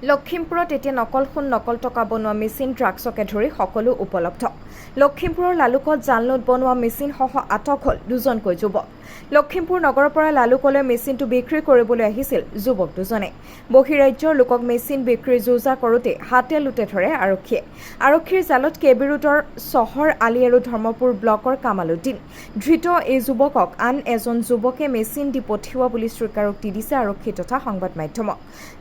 লখিমপুৰত এতিয়া নকল সোণ নকল টকা বনোৱা মেচিন ড্ৰাগছকে ধৰি সকলো উপলব্ধ। লখিমপুৰৰ লালুকত জালনোট বনোৱা মেচিনসহ আটক হ'ল দুজনকৈ যুৱক। লখিমপুৰ নগৰৰ পৰা লালুকলৈ মেচিনটো বিক্ৰী কৰিবলৈ আহিছিল যুৱক দুজনে। বহিৰাজ্যৰ লোকক মেচিন বিক্ৰীৰ যোজা কৰোঁতে হাতে লোটে ধৰে আৰক্ষীয়ে। আৰক্ষীৰ জালত কেবি ৰোডৰ চহৰ আলি আৰু ধৰ্মপুৰ ব্লকৰ কামালুদ্দিন। ধৃত এই যুৱকক আন এজন যুৱকে মেচিন দি পঠিওৱা বুলি স্বীকাৰোক্তি দিছে আৰক্ষী তথা সংবাদ মাধ্যমক।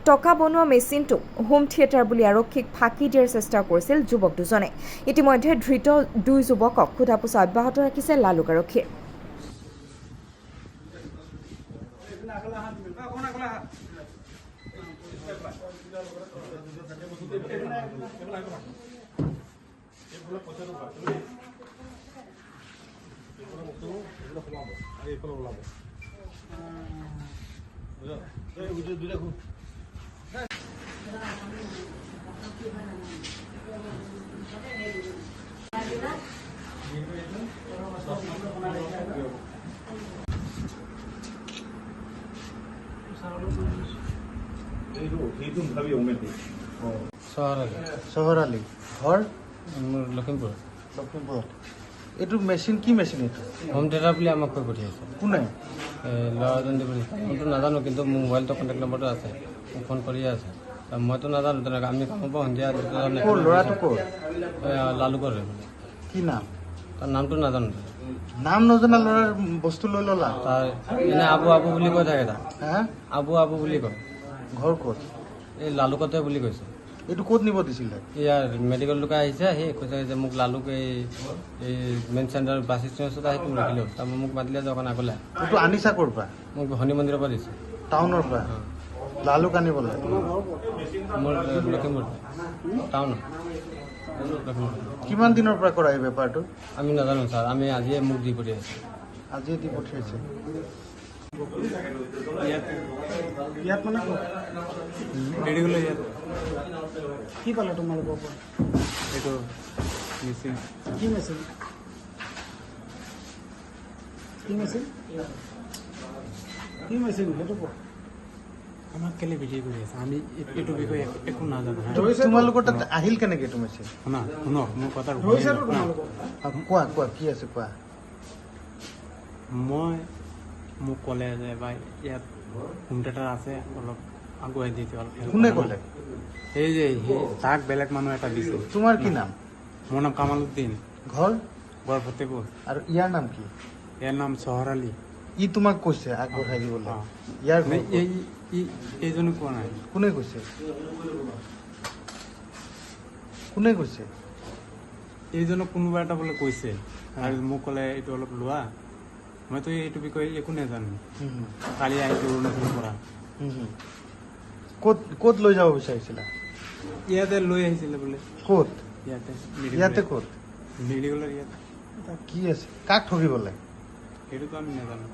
টকা বনোৱা মেচিনটো হোম থিয়েটাৰ বুলি আৰক্ষীক ফাঁকি দিয়াৰ চেষ্টা কৰিছিল যুৱক দুজনে। ইতিমধ্যে ধৃত দুই যুৱকক সোধা পোছা অব্যাহত ৰাখিছে লালুক আৰক্ষীয়ে। চহৰালি ঘৰ লখিমপুৰ লখিমপুৰত। এইটো মেচিন কি মেচিন? এইটো হোম থিয়েটাৰ বুলি আমাক কৈ পঠিয়াইছে। কোনে? ল'ৰাজন দিব মইতো নাজানো, কিন্তু মোৰ মোবাইলটো কণ্টেক্ট নম্বৰটো আছে, মোক ফোন কৰিয়ে আছে। মইতো নাজানো তেনেকৈ, আমি কামৰ পৰা সন্ধিয়া ক'ৰ ল'ৰাটো ক'ৰ? লালুকৰে বোলে। কি নাম? তাৰ নামটো নাজানো। নাম নজনা ল'ৰাৰ বস্তু লৈ ল'লা? তাৰ এনে আবু আবু বুলি কৈ থাকে। তাক হা আবু আবু বুলি কয়। ঘৰ ক'ত? এই লালুকতে বুলি কৈছে। এইটো ক'ত নিব দিছিলে? ইয়াৰ মেডিকেল লোকে আহিছে, সেই কৈছে যে মোক লালুক এই মেইন চেণ্টাৰ বাছ ষ্টেণ্ডৰ ওচৰত আহি তুমি ৰখিলোঁ। তাৰপৰা মোক মাতিলে যে অকণ আগলৈ। এইটো আনিছা ক'ৰ পৰা? মোক শনি মন্দিৰৰ পৰা দিছে। টাউনৰ পৰা? লালুক আনিবলৈ? মোৰ লখিমপুৰ টাউন। কিমান দিনৰ পৰা কৰা এই বেপাৰটো? আমি নাজানো ছাৰ, আমি আজিয়ে মোক দি পঠিয়াইছে। আজিয়ে দি পঠিয়াইছে? ইয়াত মানে মেডিকেল ইয়াত কি পালে তোমালোকৰ পৰা? এইটো মেচিন। কি মেচিন? কি মেচিন? কি মেচিন সেইটো কোৱা। আমাক কেলে বিক্ৰী কৰি আছে, আমি এইটো বিষয়ে একো নাজানো। তোমালোকৰ তাত আহিল কেনেকৈ এইটো মেচিন? শুনক মোৰ কথা। কোৱা কোৱা কি আছে কোৱা। মোক ক'লে যে ভাই ইয়াত হোম থিয়েটাৰ আছে, অলপ আগুৱাই দিছে। অলপ কোনে ক'লে? এই যে তাক বেলেগ মানুহ এটা দিছে। তোমাৰ কি নাম? মোৰ নাম কামালুদ্দিন। ঘৰ? ফতেপুৰ। আৰু ইয়াৰ নাম কি? ইয়াৰ নাম চহৰালি। ই তোমাক কৈছে আগবঢ়াই দিবলৈ? ইয়াৰ এইজনে কোৱা নাই। কোনে কৈছে? কোনে কৈছে? এইজনক কোনোবা এটা বোলে কৈছে আৰু মোক ক'লে এইটো অলপ লোৱা। মইতো এইটো বিষয়ে একো নাজানো। কালি আহিছোঁ অৰুণাচলৰ পৰা। ক'ত লৈ যাব বিচাৰিছিলা? ইয়াতে লৈ আহিছিলে বোলে। ক'ত? ইয়াতে ক'ত? মেডিকেলৰ ইয়াতে। কি আছে? কাক ঠগিবলৈ? সেইটোতো আমি নাজানো।